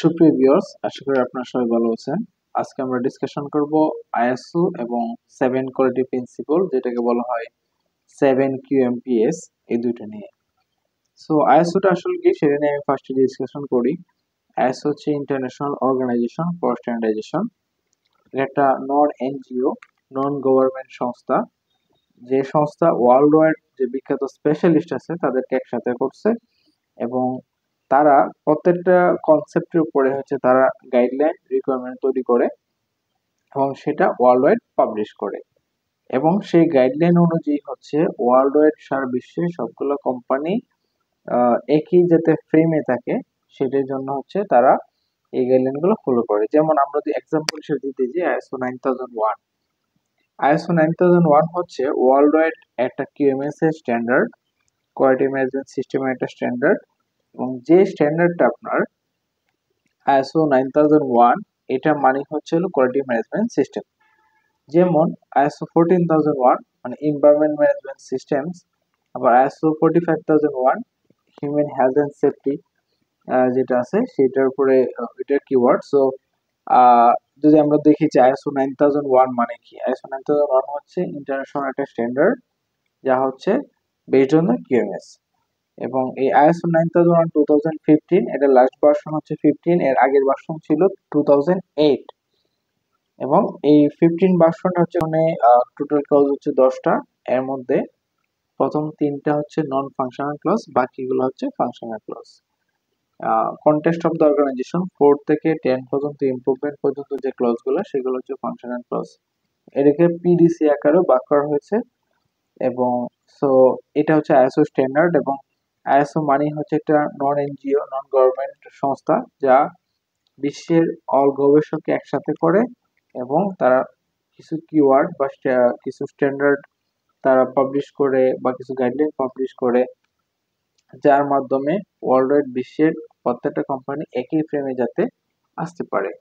সুপ্রিয় ভিউয়ার্স, আশা করি আপনারা সবাই ভালো আছেন। আজকে আমরা ডিসকাশন করব আইএসও এবং 7 কোয়ালিটি প্রিন্সিপল, যেটাকে বলা হয় 7 QMPS, এই দুইটা নিয়ে। সো আইএসওটা আসলে কি সেটা নিয়ে আমি ফার্স্টে ডিসকাশন করি। আইএসও হচ্ছে ইন্টারন্যাশনাল অর্গানাইজেশন ফর স্ট্যান্ডার্ডাইজেশন। এটা একটা নন এনজিও, নন গভর্নমেন্ট সংস্থা, যে সংস্থা ওয়ার্ল্ড ওয়াইড যে বিখ্যাত স্পেশালিস্ট আছে তাদেরকে একসাথে করছে, এবং তারা প্রত্যেকটা কনসেপ্টের উপরে হচ্ছে তারা গাইডলাইন রিকোয়ারমেন্ট তৈরি করে এবং সেটা ওয়ার্ল্ড ওয়াইড পাবলিশ করে। এবং সেই গাইডলাইন অনুযায়ী হচ্ছে ওয়ার্ল্ড ওয়াইড সারা বিশ্বে সবগুলো কোম্পানি একই যাতে ফ্রেমে থাকে, সেটার জন্য হচ্ছে তারা এই গাইডলাইনগুলো ফলো করে। যেমন আমরা যদি এক্সাম্পল হিসেবে দিতে যে আইএসও 9001 হচ্ছে ওয়ার্ল্ড ওয়াইড একটা কিউএমএস এর স্ট্যান্ডার্ড, কোয়ালিটি ম্যানেজমেন্ট সিস্টেমের একটা স্ট্যান্ডার্ড। এবং যে স্ট্যান্ডার্ডটা আপনার ISO 9001, এটা মানে হচ্ছে হলো কোয়ালিটি ম্যানেজমেন্ট সিস্টেম। যেমন ISO 14001 মানে এনভায়রনমেন্ট ম্যানেজমেন্ট সিস্টেমস, আবার ISO 45001 human health and safety যেটা আছে সেটার উপরে এটার কিওয়ার্ড। সো যদি আমরা দেখি যে ISO 9001 মানে কি, ISO 9001 হচ্ছে ইন্টারন্যাশনাল একটা স্ট্যান্ডার্ড যা হচ্ছে বেসড অন দ্য কিউএমএস। এবং এই ISO 9001 2015, এটা লাস্ট ভার্সন হচ্ছে 15, এর আগের ভার্সন ছিল 2008। এবং এই 15 ভার্সনটা হচ্ছে মানে টোটাল ক্লজ হচ্ছে 10টা, এর মধ্যে প্রথম 3টা হচ্ছে নন ফাংশনাল ক্লজ, বাকিগুলো হচ্ছে functional clause. Context of the organisation 4 থেকে 10 পর্যন্ত ইমপ্রুভমেন্ট পর্যন্ত যে ক্লজগুলো সেগুলো হচ্ছে ফাংশনাল ক্লজ। এটাকে পিডিসি আকারেও ভাগ করা হয়েছে। এবং সো এটা হচ্ছে আইএসও স্ট্যান্ডার্ড। এবং আইএসও মানে হচ্ছে একটা নন এনজিও, নন গভর্নমেন্ট সংস্থা যা বিশ্বের অল গবেষককে একসাথে করে, এবং তারা কিছু কিওয়ার্ড বা কিছু স্ট্যান্ডার্ড তারা পাবলিশ করে বা কিছু গাইডলাইন পাবলিশ করে, যার মাধ্যমে ওয়ার্ল্ড ওয়াইড বিশ্বের প্রত্যেকটা কোম্পানি একই ফ্রেমে যাতে আসতে পারে।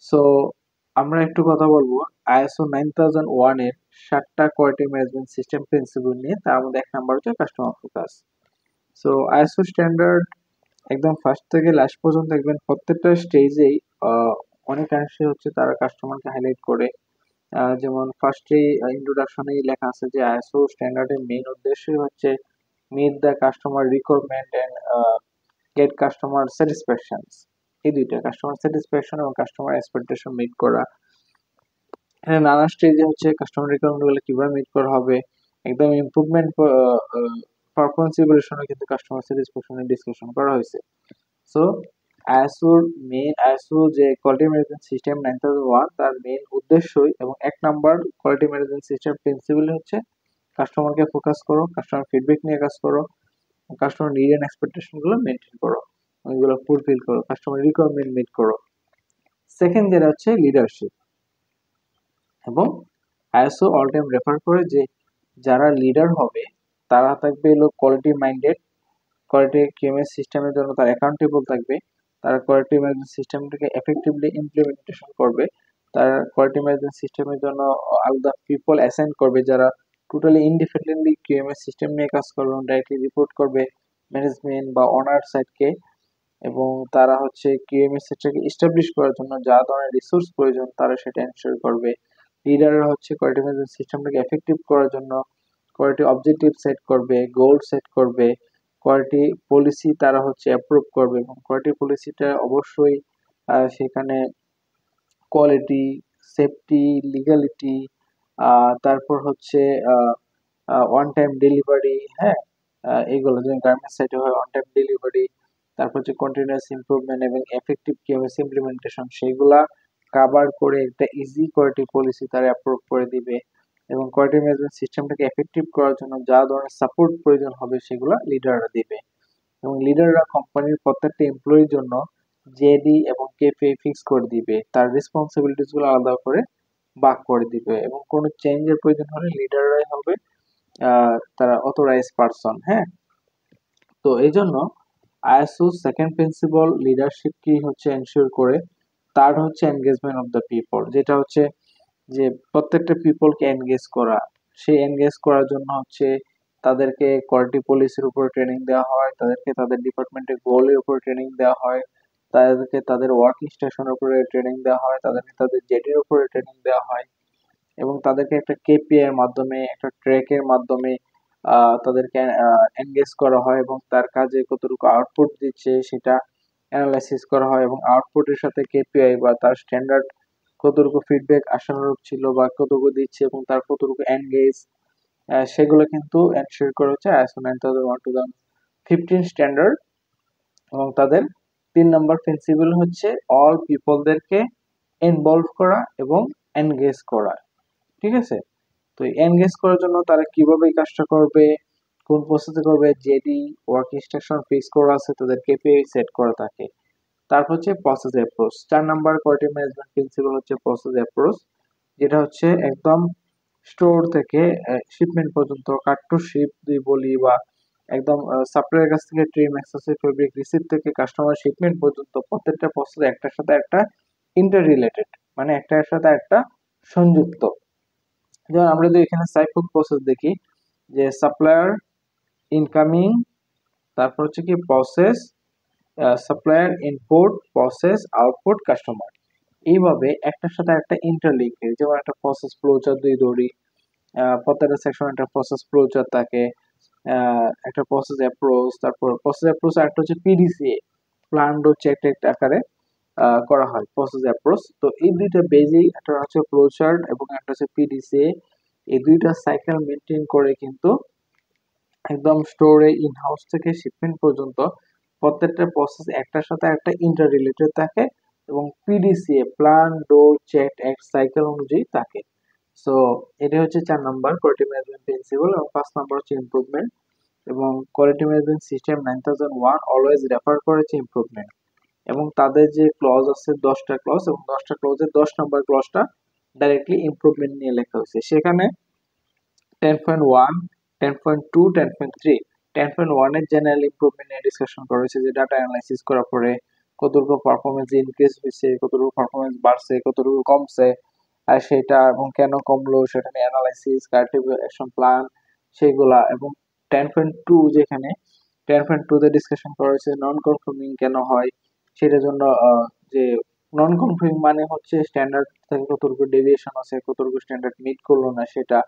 সো আমরা একটু কথা বলবো ISO 9001 এর 7টা কোয়ালিটি ম্যানেজমেন্ট সিস্টেম প্রিন্সিপল নিয়ে। তার মধ্যে 1 নাম্বার হচ্ছে customer focus. So ISO standard একদম ফার্স্ট থেকে লাস্ট পর্যন্ত দেখবেন প্রত্যেকটা স্টেজেই অনেকাংশে হচ্ছে তারা কাস্টমারকে হাইলাইট করে। যেমন ফার্স্টে ইন্ট্রোডাকশনেই লেখা আছে যে আইএসও স্ট্যান্ডার্ডের মেইন উদ্দেশ্যই হচ্ছে meet the customer requirement and get customer satisfaction. এই দুইটা, কাস্টমার স্যাটিসফ্যাকশন এবং কাস্টমার এক্সপেকটেশন মিট করা। এখানে নানা স্টেজে হচ্ছে কাস্টমার রিকোয়ারমেন্ট গুলো কিভাবে মিট করা হবে, একদম ইমপ্রুভমেন্ট পারফরমেন্স ইভ্যালুয়েশনে কিন্তু কাস্টমার স্যাটিসফ্যাকশনের ডিসকাশন করা হয়েছে। সো আইএসও যে কোয়ালিটি ম্যানেজমেন্ট সিস্টেম 9001, তার মেইন উদ্দেশ্যই এবং 1 number quality management system principal হচ্ছে কাস্টমারকে ফোকাস করো, কাস্টমার ফিডব্যাক নিয়ে কাজ করো, কাস্টমার নিড এন্ড এক্সপেকটেশন গুলো মেনটেন করো, ওইগুলো ফুলফিল করো, কাস্টমার রিকোয়ারমেন্ট মিট করো। সেকেন্ড যেটা হচ্ছে লিডারশিপ। এবং আইএসও অল টাইম রেফার করে যে যারা লিডার হবে তারা থাকবে হলো কোয়ালিটি মাইন্ডেড, কোয়ালিটি কিউএমএস সিস্টেমের জন্য তারা অ্যাকাউন্টেবল থাকবে, তারা কোয়ালিটি ম্যানেজমেন্ট সিস্টেমটাকে এফেক্টিভলি ইমপ্লিমেন্টেশন করবে, তারা কোয়ালিটি ম্যানেজমেন্ট সিস্টেমের জন্য আলাদা পিপল অ্যাসাইন করবে যারা টোটালি ইন্ডিপেন্ডেন্টলি কিউএমএস সিস্টেম নিয়ে কাজ করবে, ডাইরেক্টলি রিপোর্ট করবে ম্যানেজমেন্ট বা ওনার সাইডকে। এবং তারা হচ্ছে কিউএমএস সিস্টেমকে এস্টাবলিশ করার জন্য যা ধরনের রিসোর্স প্রয়োজন তারা সেটা এনশিওর করবে। লিডাররা হচ্ছে কোয়ালিটি ম্যানেজমেন্ট সিস্টেমটাকে এফেক্টিভ করার জন্য কোয়ালিটি অবজেক্টিভ সেট করবে, গোল সেট করবে, কোয়ালিটি পলিসি তারা হচ্ছে অ্যাপ্রুভ করবে। এবং কোয়ালিটি পলিসিটা অবশ্যই সেখানে কোয়ালিটি, সেফটি, লিগ্যালিটি, তারপর হচ্ছে ওয়ান টাইম ডেলিভারি, হ্যাঁ, এইগুলো যেমন গার্মেন্টস সাইটে হয় ওয়ান টাইম ডেলিভারি, তারপর হচ্ছে কন্টিনিউয়াস ইমপ্রুভমেন্ট এবং এফেক্টিভ কিউএমএস ইমপ্লিমেন্টেশন, সেগুলা কাভার করে একটা ইজি কোয়ালিটি পলিসি তারা অ্যাপ্রুভ করে দিবে। এবং কোয়ালিটি ম্যানেজমেন্ট সিস্টেমটাকে এফেক্টিভ করার জন্য যা ধরনের সাপোর্ট প্রয়োজন হবে সেগুলো লিডাররা দিবে। এবং লিডাররা কোম্পানির প্রত্যেকটা এমপ্লয়ির জন্য জেডি এবং কেপিআই ফিক্স করে দিবে, তার রেসপন্সিবিলিটিস গুলো আলাদা করে ভাগ করে দিবে। এবং কোনো চেঞ্জের প্রয়োজন হলে লিডাররাই হবে তারা অথরাইজ পারসন। হ্যাঁ, তো এই জন্য আইএসও সেকেন্ড প্রিন্সিপাল লিডারশিপ কি হচ্ছে এনশিওর করে, তার হচ্ছে এনগেজমেন্ট অফ দ্য পিপল, যেটা হচ্ছে যে প্রত্যেকটা পিপলকে এনগেজ করা। সেই এনগেজ করার জন্য হচ্ছে তাদেরকে কোয়ালিটি পলিসির উপর ট্রেনিং দেওয়া হয়, তাদেরকে তাদের ডিপার্টমেন্টের গোলের উপর ট্রেনিং দেওয়া হয়, তাদেরকে তাদের ওয়ার্কিং স্টেশনের উপরে ট্রেনিং দেওয়া হয়, তাদেরকে তাদের জেটির উপরে ট্রেনিং দেওয়া হয়, এবং তাদেরকে একটা কেপিআই এর মাধ্যমে, একটা ট্র্যাকের মাধ্যমে তাদেরকে এনগেজ করা হয়, এবং তার কাজে কতটুকু আউটপুট দিচ্ছে সেটা অ্যানালাইসিস করা হয়, এবং আউটপুটের সাথে কেপিআই বা তার স্ট্যান্ডার্ড কতটুকু ফিডব্যাক আশানুরূপ ছিল বা কতটুকু দিচ্ছে এবং তার কতটুকু এনগেজ, সেগুলো কিন্তু এনশিওর করা হচ্ছে ISO 9001 2015 স্ট্যান্ডার্ড। এবং তাদের 3 নম্বর প্রিন্সিপাল হচ্ছে অল পিপলদেরকে ইনভলভ করা এবং এনগেজ করা। ঠিক আছে, তো এনগেজ করার জন্য তারা কিভাবে এই কাজটা করবে, কোন প্রসেসে করবে, জেডি ওয়ার্ক ইনস্ট্রাকশন ফিক্স করা আছে, তাদের কেপিআই সেট করা থাকে। তারপর হচ্ছে প্রসেস অ্যাপ্রোচ। 4 নম্বর কোয়ালিটি ম্যানেজমেন্ট প্রিন্সিপাল হচ্ছে প্রসেস অ্যাপ্রোচ, যেটা হচ্ছে একদম স্টোর থেকে শিপমেন্ট পর্যন্ত, কাট টু শিপ যদি বলি, বা একদম সাপ্লায়ারের কাছ থেকে ট্রিম অ্যাক্সেসরি ফেব্রিক রিসিভ থেকে কাস্টমার শিপমেন্ট পর্যন্ত প্রত্যেকটা প্রসেস একটার সাথে একটা ইন্টার রিলেটেড, মানে একটার সাথে একটা সংযুক্ত। যেমন আমরা যদি এখানে সাইফুড প্রসেস দেখি, যে সাপ্লায়ার ইনকামিং, তারপর হচ্ছে কি process, supplier input, process output, customer, এইভাবে একটার সাথে একটা ইন্টারলিঙ্কেড। যেমন একটা প্রসেস ফ্লোচার্ট দিয়ে ধরি, প্রত্যেকটা সেকশন একটা প্রসেস ফ্লোচার্ট থাকে, একটা প্রসেস অ্যাপ্রোচ, তারপর প্রসেস অ্যাপ্রোচ একটা হচ্ছে পিডিসিএ, প্ল্যান ডো চেক আকারে করা হয় প্রসেস অ্যাপ্রোচ। তো এই দুইটা বেসিক, একটা হচ্ছে ফ্লোচার্ট এবং একটা হচ্ছে পিডিসিএ, এই দুইটা সাইকেল মেনটেন করে কিন্তু একদম স্টোরে ইন হাউস থেকে শিপমেন্ট পর্যন্ত প্রত্যেকটা প্রসেস একটার সাথে একটা ইন্টার রিলেটেড থাকে, এবং পিডিসিএ প্ল্যান ডো চেক এক সাইকেল অনুযায়ী থাকে। সো এটা হচ্ছে 4 নম্বর কোয়ালিটি ম্যানেজমেন্ট প্রিন্সিপাল। এবং 5 নম্বর হচ্ছে ইমপ্রুভমেন্ট। এবং quality management system 9001 always refer করেছে ইমপ্রুভমেন্ট, এবং তাদের যে ক্লজ আছে 10টা ক্লজ, এবং 10টা ক্লজের 10 নম্বর ক্লজটা ডাইরেক্টলি ইমপ্রুভমেন্ট নিয়ে লেখা হয়েছে। সেখানে 10.1, 10.2, 10.3, 10.1 এর জেনারেল ইমপ্রুভমেন্ট নিয়ে ডিসকাশন করা হয়েছে, যে ডাটা অ্যানালাইসিস করার পরে কতটুকু পারফরমেন্স ইনক্রিজ হয়েছে, কতটুকু পারফরমেন্স বাড়ছে, কতটুকু কমছে, আর সেটা এবং কেন কমলো সেটা নিয়ে অ্যানালাইসিস, কারেক্টিভ অ্যাকশন প্ল্যান সেগুলা। এবং 10.2 যেখানে 10.2 তে ডিসকাশন করা হয়েছে নন কনফর্মিং কেন হয়, সেটার জন্য যে নন কনফর্মিং মানে হচ্ছে স্ট্যান্ডার্ড থেকে কতটুকু ডেভিয়েশন আছে, কতটুকু স্ট্যান্ডার্ড মিট করলো না সেটা।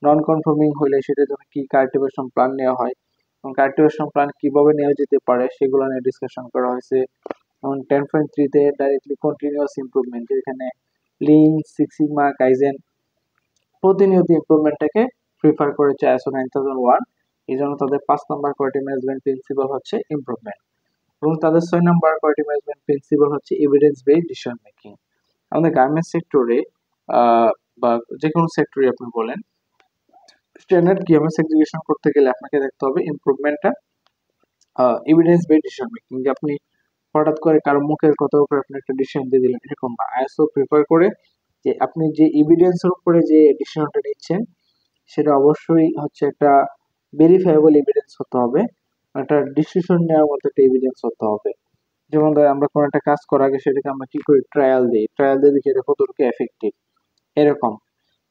নন কনফর্মিং হলে সেটার জন্য কি কাল্টিভেশন প্ল্যান নেওয়া হয়, এবং কাল্টিভেশন প্ল্যান কিভাবে নেওয়া যেতে পারে সেগুলো নিয়ে ডিসকাশন করা হয়েছে। এবং 10.3 তে ডাইরেক্টলি কন্টিনিউয়াস ইমপ্রুভমেন্ট, যেখানে লিন, সিক্স সিগমা, কাইজেন প্রতিনিয়ত ইমপ্রুভমেন্টটাকে প্রিফার করেছে ISO 9001। এই জন্য তাদের 5 নম্বর কোয়ালিটি ম্যানেজমেন্ট প্রিন্সিপাল হচ্ছে ইমপ্রুভমেন্ট। এবং তাদের 6 নম্বর কোয়ালিটি ম্যানেজমেন্ট প্রিন্সিপাল হচ্ছে এভিডেন্স বেসড ডিসিশন মেকিং। আমাদের গার্মেন্টস সেক্টরে বা যে কোনো সেক্টরে আপনি বলেন, স্ট্যান্ডার্ড কিএমএস এক্সিকিউশন করতে গেলে আপনাকে দেখতে হবে ইমপ্রুভমেন্টটা এভিডেন্স বেসড ডিসিশন মেকিং। যে আপনি হঠাৎ করে কারো মুখের কথার উপরে আপনি একটা ডিসিশন দিয়ে দিলেন, এরকম না। আইএসও প্রিফার করে যে আপনি যে এভিডেন্সের উপরে যে ডিসিশনটা নিচ্ছেন সেটা অবশ্যই হচ্ছে একটা ভেরিফাইবল এভিডেন্স হতে হবে, একটা ডিসিশন নেওয়ার মতো একটা এভিডেন্স হতে হবে। যেমন ধর আমরা কোনো একটা কাজ করার আগে সেটাকে আমরা কি করি, ট্রায়াল দিই, ট্রায়াল দিয়ে দেখি এটা কতটুকু এফেক্টিভ। এরকম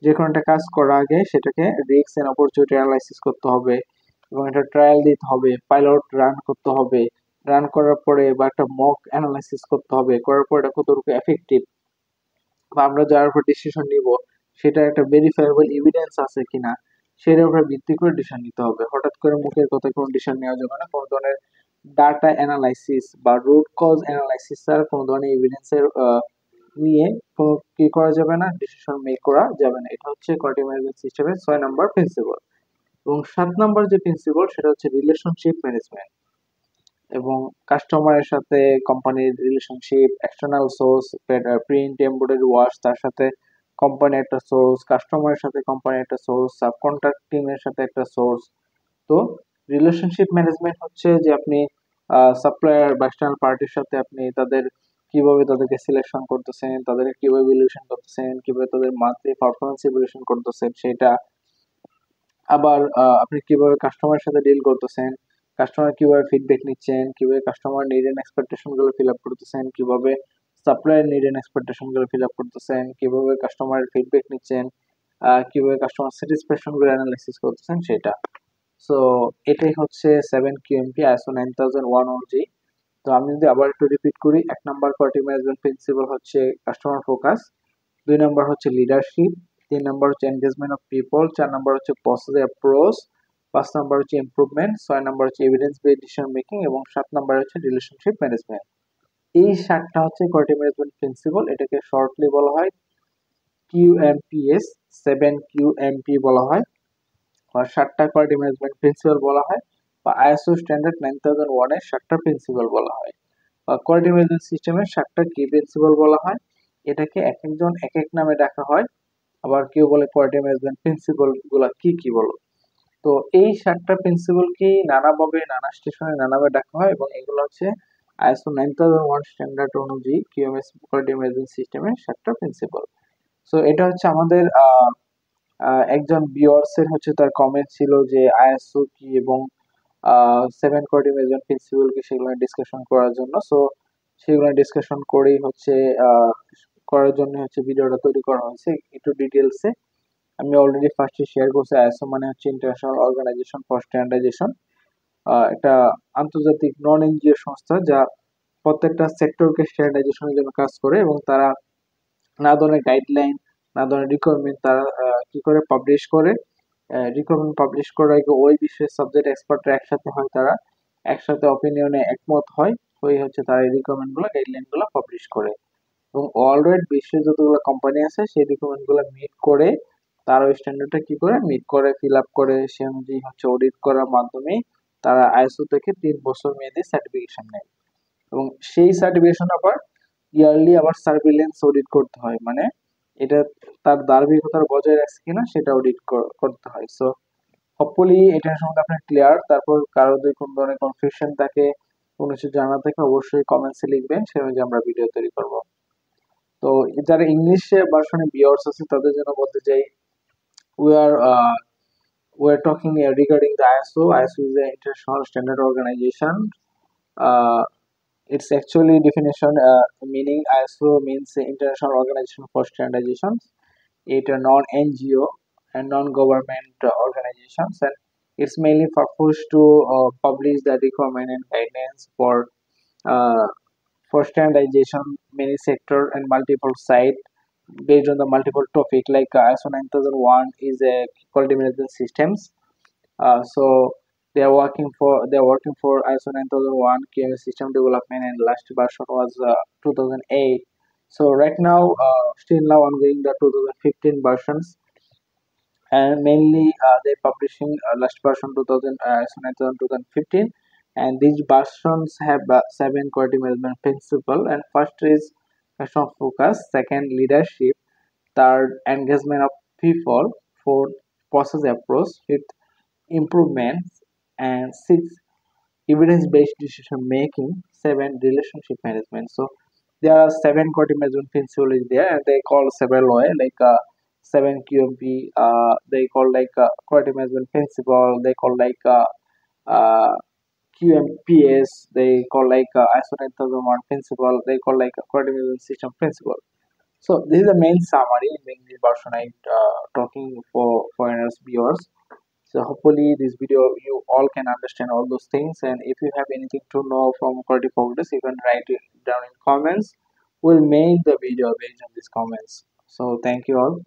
যে কোনো একটা কাজ করার আগে সেটাকে রিস্ক এন্ড অপরচুনিটি অ্যানালাইসিস করতে হবে, এবং এটা ট্রায়াল দিতে হবে, পাইলট রান করতে হবে, রান করার পরে বা একটা মক অ্যানালাইসিস করতে হবে, করার পর এটা কতটুকু এফেক্টিভ, বা আমরা যার উপর ডিসিশন নিব সেটা একটা ভেরিফাইবল এভিডেন্স আছে কিনা সেটার উপর ভিত্তি করে ডিসিশন নিতে হবে। হঠাৎ করে মুখের কথা কোনো ডিসিশন নেওয়া যাবে না। কোনো ধরনের ডাটা অ্যানালাইসিস বা রুট কজ অ্যানালাইসিস ছাড়া কোনো ধরনের এভিডেন্সের নিয়ে কোনো কি করা যাবে না, ডিসিশন মেক করা যাবে না। এটা হচ্ছে কোয়ালিটি ম্যানেজমেন্ট সিস্টেমের 6 নম্বর প্রিন্সিপাল। এবং 7 নম্বর যে প্রিন্সিপাল সেটা হচ্ছে রিলেশনশিপ ম্যানেজমেন্ট, এবং কাস্টমারের সাথে কোম্পানির relationship, external source, print embroidery wash, তার সাথে কোম্পানি একটা সোর্স, কাস্টমারের সাথে কোম্পানি একটা সোর্স, সাবকন্ট্রাক্টিং এর সাথে একটা সোর্স। তো রিলেশনশিপ ম্যানেজমেন্ট হচ্ছে যে আপনি সাপ্লায়ার বা এক্সটার্নাল পার্টির সাথে আপনি তাদের কিভাবে তাদেরকে সিলেকশন করতেছেন, তাদেরকে কিভাবে ইভ্যালুয়েশন করতেছেন, কিভাবে তাদের মান্থলি পারফরমেন্স ইভ্যালুয়েশন করতেছেন সেটা। আবার আপনি কিভাবে কাস্টমারের সাথে ডিল করতেছেন, কাস্টমার কিভাবে ফিডব্যাক নিচ্ছেন, কিভাবে কাস্টমার নিড এন্ড এক্সপেকটেশন গুলো ফিল আপ করতেছেন, কিভাবে সাপ্লায়ার নিড এন্ড এক্সপেকটেশন গুলো ফিল আপ করতেছেন, কিভাবে কাস্টমারের ফিডব্যাক নিচ্ছেন, কিভাবে কাস্টমার স্যাটিসফ্যাকশন গুলো অ্যানালাইসিস করতেছেন সেটা। সো এটাই হচ্ছে 7 QMP ISO 9001 অনুযায়ী। তো আমি যদি আবার একটু রিপিট করি, 1 নাম্বার কোয়ালিটি ম্যানেজমেন্ট প্রিন্সিপাল হচ্ছে কাস্টমার ফোকাস, 2 নাম্বার হচ্ছে লিডারশিপ, 3 নাম্বার হচ্ছে এনগেজমেন্ট অফ পিপল, 4 নাম্বার হচ্ছে প্রসেস অ্যাপ্রোচ, 5 নাম্বার হচ্ছে ইমপ্রুভমেন্ট, 6 নাম্বার হচ্ছে এভিডেন্স বেসড ডিসিশন মেকিং এবং 7 নাম্বার হচ্ছে রিলেশনশিপ ম্যানেজমেন্ট। এই 7টা হচ্ছে কোয়ালিটি ম্যানেজমেন্ট প্রিন্সিপাল। এটাকে শর্টলি বলা হয় QMPS, 7 QMP বলা হয়, বা 7টা কোয়ালিটি ম্যানেজমেন্ট প্রিন্সিপাল বলা হয়, বা ISO স্ট্যান্ডার্ড 9001 এর 7টা প্রিন্সিপাল বলা হয়, বা কোয়ালিটি ম্যানেজমেন্ট সিস্টেমের 7টা কি প্রিন্সিপাল বলা হয়। এটাকে এক একজন এক এক নামে ডাকা হয়, আবার কেউ বলে কোয়ালিটি ম্যানেজমেন্ট প্রিন্সিপাল গুলা কি কি বলো। তো এই 7টা প্রিন্সিপালকে নানাভাবে নানা স্টেশনে নানাভাবে ডাকা হয় এবং এগুলো হচ্ছে ISO 9001 স্ট্যান্ডার্ড অনুযায়ী QMS কোয়ালিটি ম্যানেজমেন্ট সিস্টেমের 7টা প্রিন্সিপাল। সো এটা হচ্ছে আমাদের একজন ভিউয়ার্স এর হচ্ছে তার কমেন্ট ছিল যে ISO কি এবং 7 কোয়ালিটি ম্যানেজমেন্ট প্রিন্সিপাল কি, সেগুলো ডিসকাশন করার জন্য। সো সেগুলো ডিসকাশন করেই হচ্ছে করার জন্য হচ্ছে ভিডিওটা তৈরি করা হয়েছে একটু ডিটেলসে। আমি অলরেডি ফার্স্টে শেয়ার করছি, ISO মানে হচ্ছে ইন্টারন্যাশনাল অর্গানাইজেশন ফর স্ট্যান্ডার্ডাইজেশন, একটা আন্তর্জাতিক নন এনজিও সংস্থা যা প্রত্যেকটা সেক্টরকে স্ট্যান্ডার্ডাইজেশনের জন্য কাজ করে এবং তারা নানা ধরনের গাইডলাইন, নানা ধরনের রিকোয়ারমেন্ট তারা কি করে পাবলিশ করে। রিকোয়ারমেন্ট পাবলিশ করার আগে ওই বিষয়ের সাবজেক্ট এক্সপার্টরা একসাথে হয়, তারা একসাথে অপিনিয়নে একমত হয়, হয়ে হচ্ছে তারা এই রিকোয়ারমেন্ট গুলো গাইডলাইন গুলো পাবলিশ করে এবং অলরেডি বিশ্বে যতগুলো কোম্পানি আছে সেই রিকোয়ারমেন্ট গুলো মিট করে তারা ওই স্ট্যান্ডার্ডটা কি করে মিট করে ফিল আপ করে সে অনুযায়ী হচ্ছে অডিট করার মাধ্যমে তারা ISO থেকে 3 বছর মেয়াদী সার্টিফিকেশন নেয় এবং সেই সার্টিফিকেশন আবার ইয়ারলি আবার সার্ভিলেন্স অডিট করতে হয়, মানে এটা তার ধারাবাহিকতা বজায় রাখছে কিনা সেটা অডিট করতে হয়। সো হোপফুলি এটা সম্বন্ধে আপনার ক্লিয়ার। তারপর কারো যদি কোনো ধরনের কনফিউশন থাকে, কোনো কিছু জানা থাকে, অবশ্যই কমেন্টসে লিখবেন, সে অনুযায়ী আমরা ভিডিও তৈরি করব। তো যারা ইংলিশে ভার্সনে ভিউয়ার্স আছে তাদের জন্য বলতে চাই, we are uh, we are talking regarding the ISO. ISO is an international standard organization. Uh, its actually definition meaning ISO means International Organization for Standardization. It a non-NGO and non-government organizations, and it's mainly purpose to publish the requirement and guidelines uh, for standardization, many sector and multiple site based on the multiple topic like ISO 9001 is a quality management systems. So they are working for ISO 9001 QMS system development, and last version was 2008. So right now, still now ongoing the 2015 versions, and mainly they publishing last version 2000 ISO 9001 2015, and these versions have 7 quality management principle. And first is customer focus, second leadership, third engagement of people, fourth process approach, fifth improvements, and sixth evidence-based decision making, seven relationship management. So there are 7 quality management principles is there, and they call several way like 7 QMP. They call like quality management principle. They call like uh, QMPS. They call like ISO 9001 principle. They call like quality management system principle. So this is the main summary in this version I talking for foreigners viewers. So hopefully this video you all can understand all those things, and if you have anything to know from quality progress you can write it down in comments. We'll make the video based on these comments. So thank you all.